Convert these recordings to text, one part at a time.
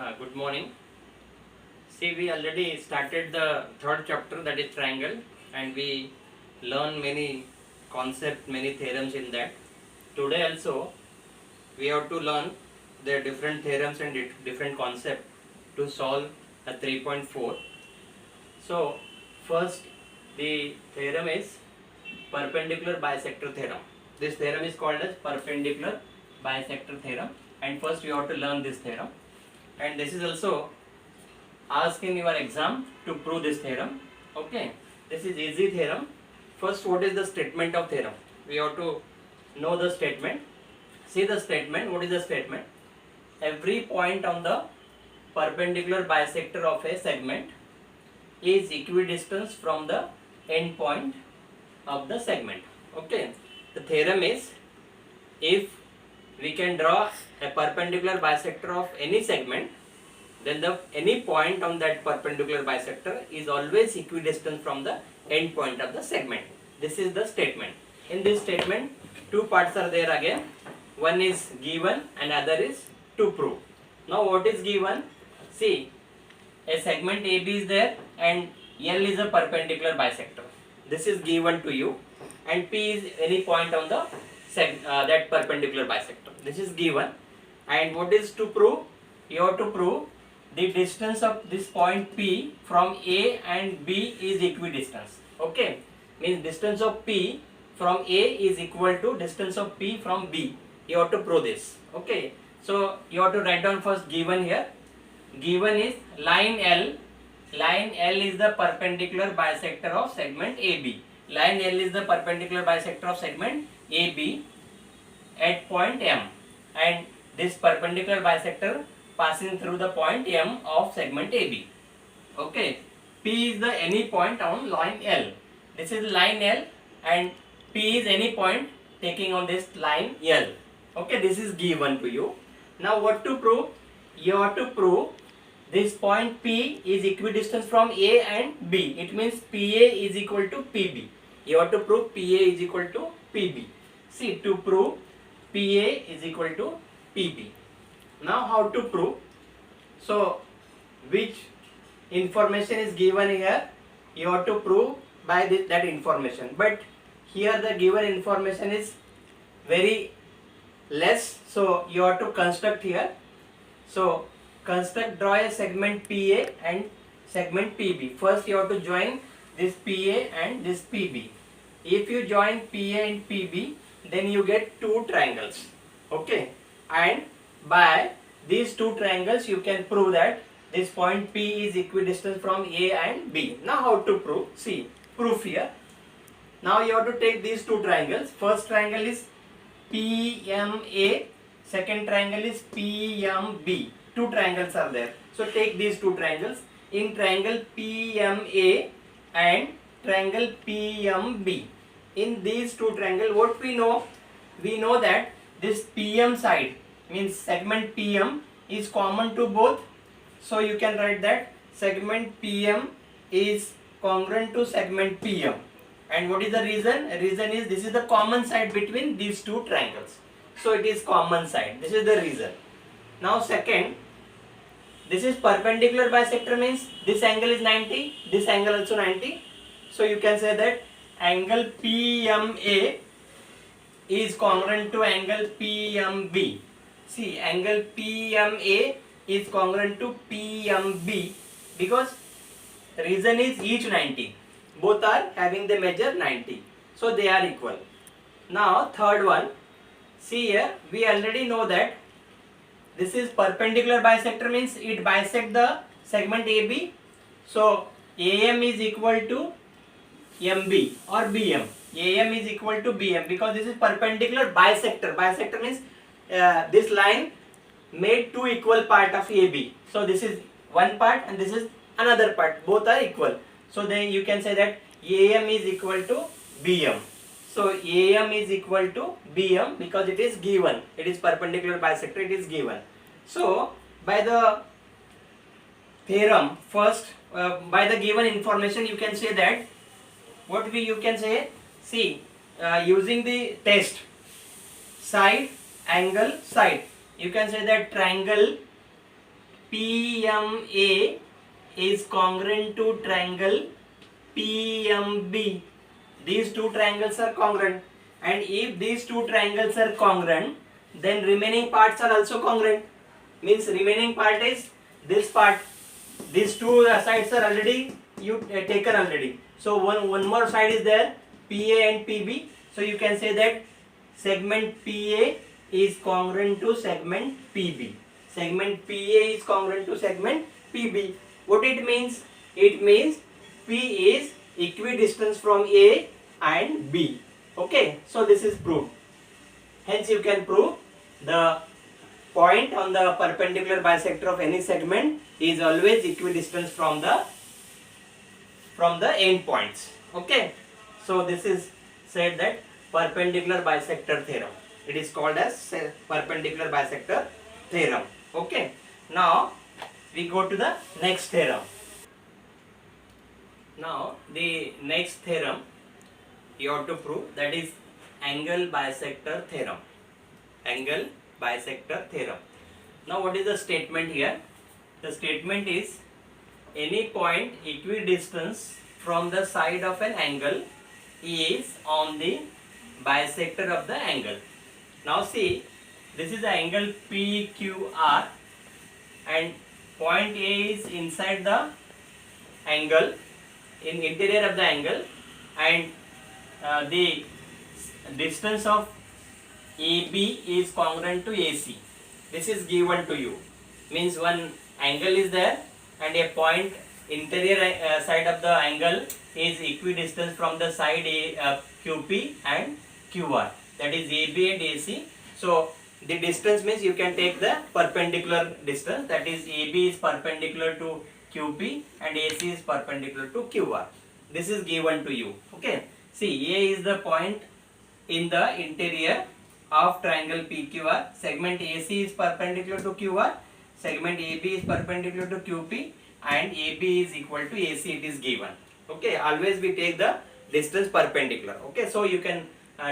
Good morning. See, we already started the third chapter, that is triangle, and we learn many concepts, many theorems in that. Today also we have to learn the different theorems and different concepts to solve a 3.4. So first the theorem is perpendicular bisector theorem. This theorem is called as perpendicular bisector theorem, and first you have to learn this theorem, and this is also asked in your exam to prove this theorem. Okay, this is easy theorem. First, what is the statement of theorem? We have to know the statement. See the statement. What is the statement? Every point on the perpendicular bisector of a segment is equidistant from the end point of the segment. Okay, the theorem is, if we can draw a perpendicular bisector of any segment, then any point on that perpendicular bisector is always equidistant from the end point of the segment. This is the statement. In this statement, two parts are there again. One is given and other is to prove. Now what is given? See, a segment AB is there and L is a perpendicular bisector. This is given to you, and P is any point on the that perpendicular bisector. This is given. And what is to prove? You have to prove the distance of this point P from A and B is equidistant. Okay, means distance of P from A is equal to distance of P from B. You have to prove this. Okay, so you have to write down first given here. Given is line L. Line L is the perpendicular bisector of segment AB. Line L is the perpendicular bisector of segment AB at point M, and this perpendicular bisector passing through the point M of segment AB. Okay, P is the any point on line L. This is line L, and P is any point taking on this line L. Okay, this is given to you. Now what to prove? You have to prove this point P is equidistant from A and B. It means PA is equal to PB. You have to prove PA is equal to PB. See, to prove PA is equal to PB. Now how to prove? So which information is given here? You have to prove by that information. But here the given information is very less, so you have to construct here. So draw a segment PA and segment PB. First you have to join this PA and this PB. If you join PA and PB, then you get two triangles. Okay, and by these two triangles you can prove that this point P is equidistant from A and B. Now how to prove? See, proof here. Now you have to take these two triangles. First triangle is PMA, second triangle is PMB. Two triangles are there. So take these two triangles. In triangle PMA and triangle PMB, in these two triangles, what we know? We know that this PM side, means segment PM, is common to both. So you can write that segment PM is congruent to segment PM. And what is the reason? Reason is this is the common side between these two triangles. So it is common side. This is the reason. Now second, this is perpendicular bisector, means this angle is 90, this angle also 90. So you can say that angle PMA is congruent to angle PMB. See, angle PMA is congruent to PMB because reason is each 90. Both are having the measure 90. So they are equal. Now third one, see here, we already know that this is perpendicular bisector, means it bisects the segment AB. So AM is equal to MB or BM. AM is equal to BM because this is perpendicular bisector. Bisector means this line made two equal part of AB. So this is one part and this is another part. Both are equal. So then you can say that AM is equal to BM. So AM is equal to BM because it is given. It is perpendicular bisector. It is given. So by the theorem, first by the given information, you can say that what you can say. See, using the test side, angle, side, you can say that triangle PMA is congruent to triangle PMB. These two triangles are congruent, and if these two triangles are congruent, then remaining parts are also congruent. Means remaining part is this part. These two sides are already taken already. So one more side is there, PA and PB. So you can say that segment PA is congruent to segment PB. Segment PA is congruent to segment PB. What it means? It means P is equidistant from A and B. Okay, so this is proved. Hence you can prove the point on the perpendicular bisector of any segment is always equidistant from the end points. Okay, so this is said that perpendicular bisector theorem. It is called as perpendicular bisector theorem. Okay, now we go to the next theorem. Now the next theorem you have to prove, that is angle bisector theorem. Angle bisector theorem. Now what is the statement here? The statement is any point equidistance from the side of an angle is on the bisector of the angle. Now see, this is the angle PQR and point A is inside the angle, in interior of the angle, and the distance of AB is congruent to AC. This is given to you. Means one angle is there and a point interior side of the angle is equidistant from the side QP and QR. That is AB and AC. So the distance means you can take the perpendicular distance, that is AB is perpendicular to QP and AC is perpendicular to QR. This is given to you. Okay. See, A is the point in the interior of triangle PQR. Segment AC is perpendicular to QR. Segment AB is perpendicular to QP and AB is equal to AC. It is given. Okay. Always we take the distance perpendicular. Okay. So you can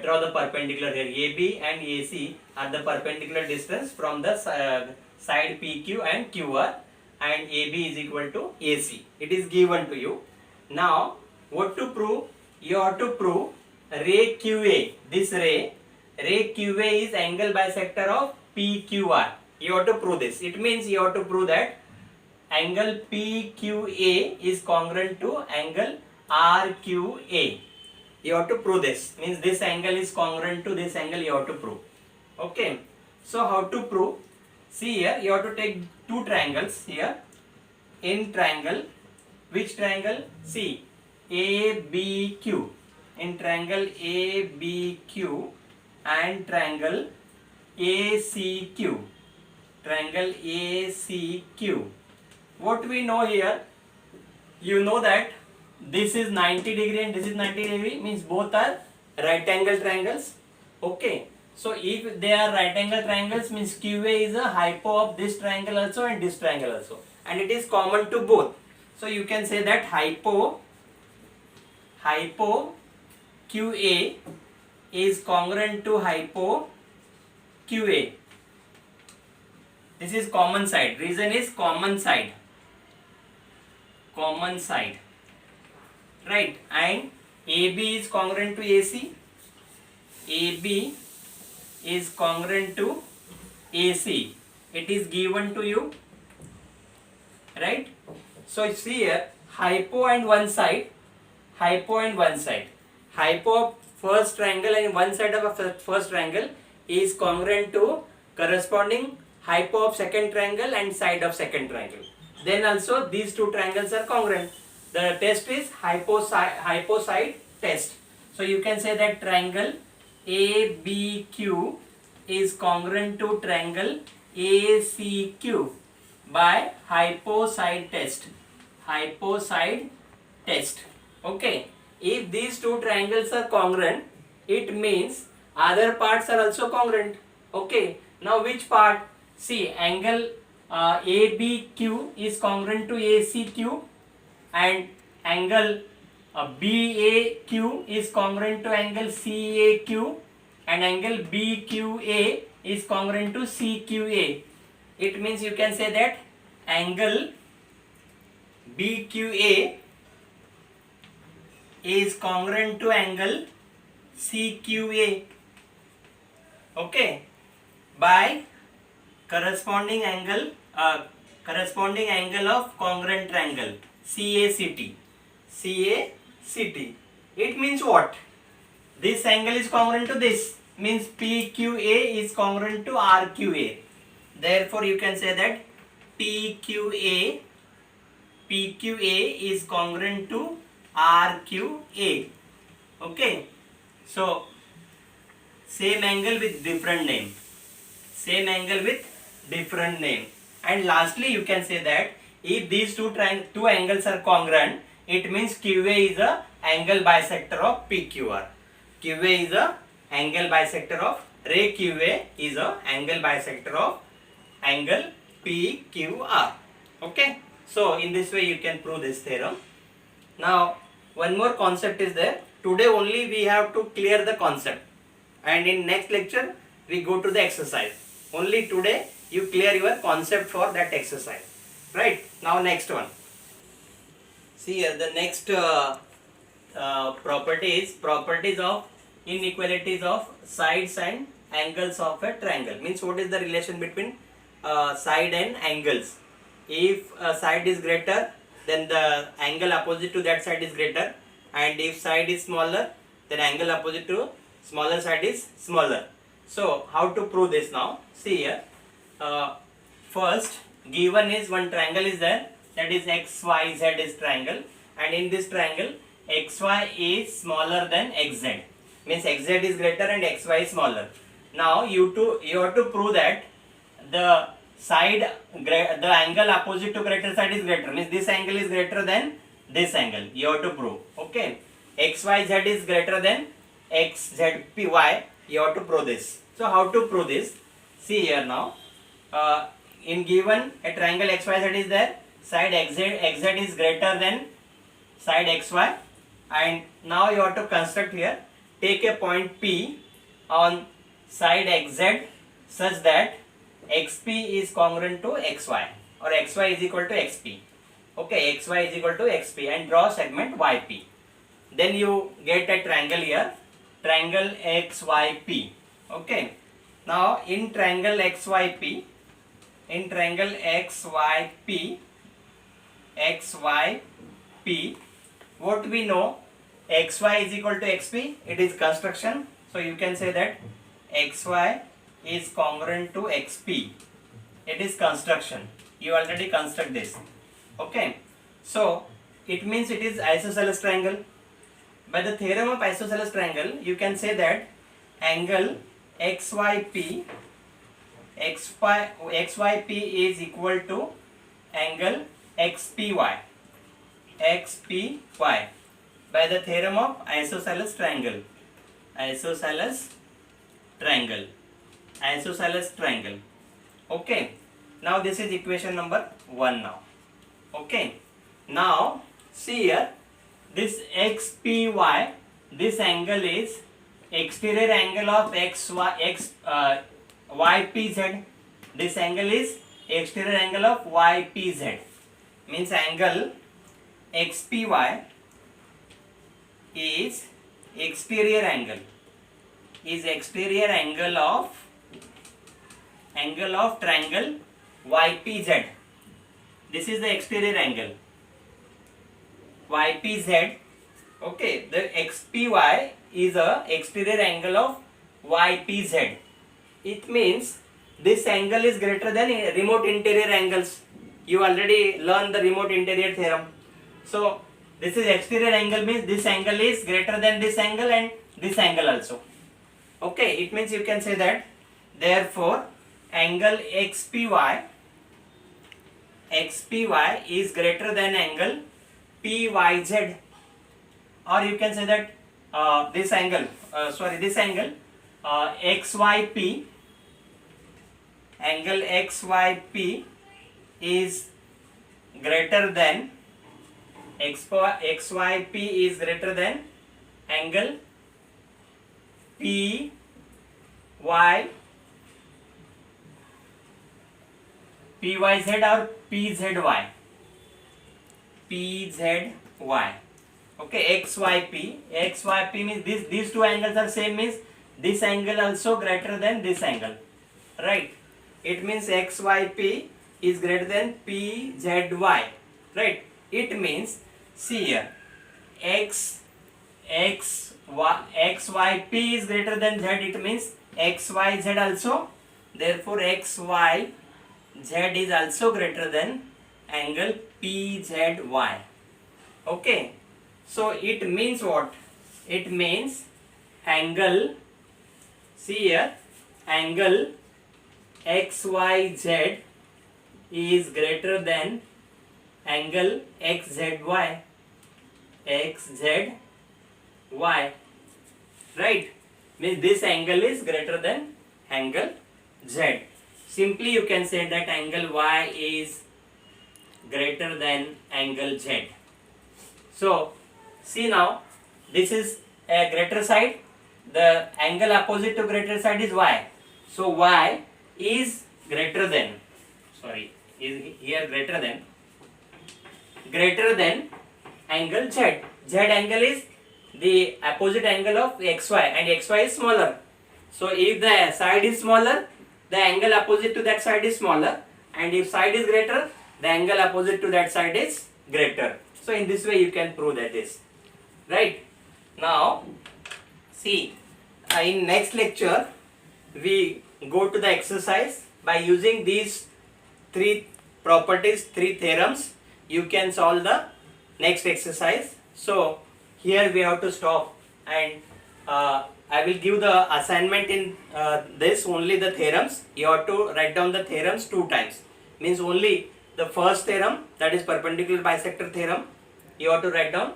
draw the perpendicular here. AB and AC are the perpendicular distance from the side PQ and QR, and AB is equal to AC. It is given to you. Now what to prove? You have to prove ray QA. This ray QA is angle bisector of PQR. You have to prove this. It means you have to prove that angle PQA is congruent to angle RQA. You have to prove this. Means this angle is congruent to this angle, you have to prove. Okay. So how to prove? See here, you have to take two triangles here. In triangle, which triangle? See, ABQ. In triangle ABQ and triangle ACQ. Triangle ACQ. What we know here? You know that this is 90 degree and this is 90 degree, means both are right angle triangles. Okay. So if they are right angle triangles, means QA is a hypo of this triangle also and this triangle also, and it is common to both. So you can say that hypo QA is congruent to hypo QA. This is common side. Reason is common side. Common side. Right. And AB is congruent to AC. AB is congruent to AC. It is given to you. Right. So see here, hypo and one side. Hypo and one side. Hypo of first triangle and one side of a first triangle is congruent to corresponding hypo of second triangle and side of second triangle. Then also these two triangles are congruent. The test is hyposide test. So you can say that triangle ABQ is congruent to triangle ACQ by hyposide test. Hyposide test. Okay. If these two triangles are congruent, it means other parts are also congruent. Okay. Now which part? See, angle ABQ is congruent to ACQ, and angle BAQ is congruent to angle CAQ, and angle BQA is congruent to CQA. It means you can say that angle BQA is congruent to angle CQA, okay, by corresponding angle of congruent triangle CACT. CACT. It means what? This angle is congruent to this, means PQA is congruent to RQA. Therefore, you can say that PQA is congruent to RQA. Okay. So, same angle with different name. Same angle with different name. And lastly, you can say that if these two angles are congruent, it means QA is a angle bisector of PQR. QA is a angle bisector of ray QA is a angle bisector of angle PQR. Okay. So in this way you can prove this theorem. Now one more concept is there. Today only we have to clear the concept, and in next lecture we go to the exercise. Only today you clear your concept for that exercise. Right. Now next one. See here, the next properties of inequalities of sides and angles of a triangle. Means what is the relation between side and angles? If a side is greater, then the angle opposite to that side is greater, and if side is smaller, then angle opposite to smaller side is smaller. So how to prove this now? See here. First, given is one triangle is there, that is XYZ is triangle, and in this triangle XY is smaller than XZ, means XZ is greater and XY is smaller. Now you have to prove that the angle opposite to greater side is greater, means this angle is greater than this angle. You have to prove. Okay, XYZ is greater than XZPY. You have to prove this. So how to prove this? See here now. In given a triangle XYZ is there, side XZ is greater than side XY, and now you have to construct here. Take a point P on side XZ such that XP is congruent to XY, or XY is equal to XP. Okay, XY is equal to XP, and draw segment YP. Then you get a triangle here, triangle XYP. Okay. Now in triangle XYP, what we know, XY is equal to XP, it is construction. So you can say that XY is congruent to XP. It is construction. You already construct this. Okay. So it means it is isosceles triangle. By the theorem of isosceles triangle, you can say that angle XYP is equal to angle XPY. By the theorem of isosceles triangle. Okay. Now this is equation number 1 now. Okay. Now see here, this XPY, this angle is exterior angle of YPZ. This angle is exterior angle of YPZ. Means angle XPY is exterior angle of triangle YPZ. This is the exterior angle YPZ. Okay, the XPY is a exterior angle of YPZ. It means this angle is greater than remote interior angles. You already learned the remote interior theorem. So this is exterior angle, means this angle is greater than this angle and this angle also. Okay, it means you can say that therefore angle XPY is greater than angle PYZ, or you can say that this angle XYP, angle XYP is greater than XYP is greater than angle PYZ or PZY. PZY. Okay, XYP. XYP means these two angles are same, means this angle also greater than this angle. Right? It means XYP is greater than PZY. Right? It means, see here, XYP is greater than Z, it means XYZ also. Therefore, XYZ is also greater than angle PZY. Okay. So it means what? It means angle, see here, angle XYZ is greater than angle XZY. XZY. Right? Means this angle is greater than angle Z. Simply you can say that angle Y is greater than angle Z. So see now, this is a greater side, the angle opposite to greater side is Y. So Y is greater than, is here greater than angle Z. Z angle is the opposite angle of XY, and XY is smaller. So if the side is smaller, the angle opposite to that side is smaller, and if side is greater, the angle opposite to that side is greater. So in this way you can prove that is. Right? Now, see, in next lecture, we go to the exercise. By using these three properties, three theorems, you can solve the next exercise. So, here we have to stop, and I will give the assignment in this, only the theorems. You have to write down the theorems 2 times. Means only the first theorem, that is perpendicular bisector theorem, you have to write down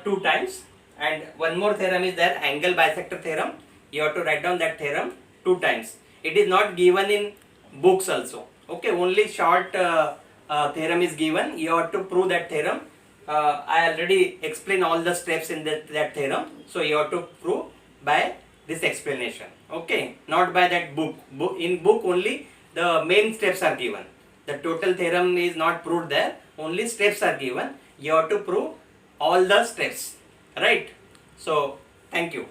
2 times, and one more theorem is there, angle bisector theorem. You have to write down that theorem 2 times. It is not given in books also. Okay, only short theorem is given. You have to prove that theorem. I already explained all the steps in that theorem. So you have to prove by this explanation. Okay, not by that book. In book only the main steps are given. The total theorem is not proved there. Only steps are given. You have to prove all the steps. Right? So thank you.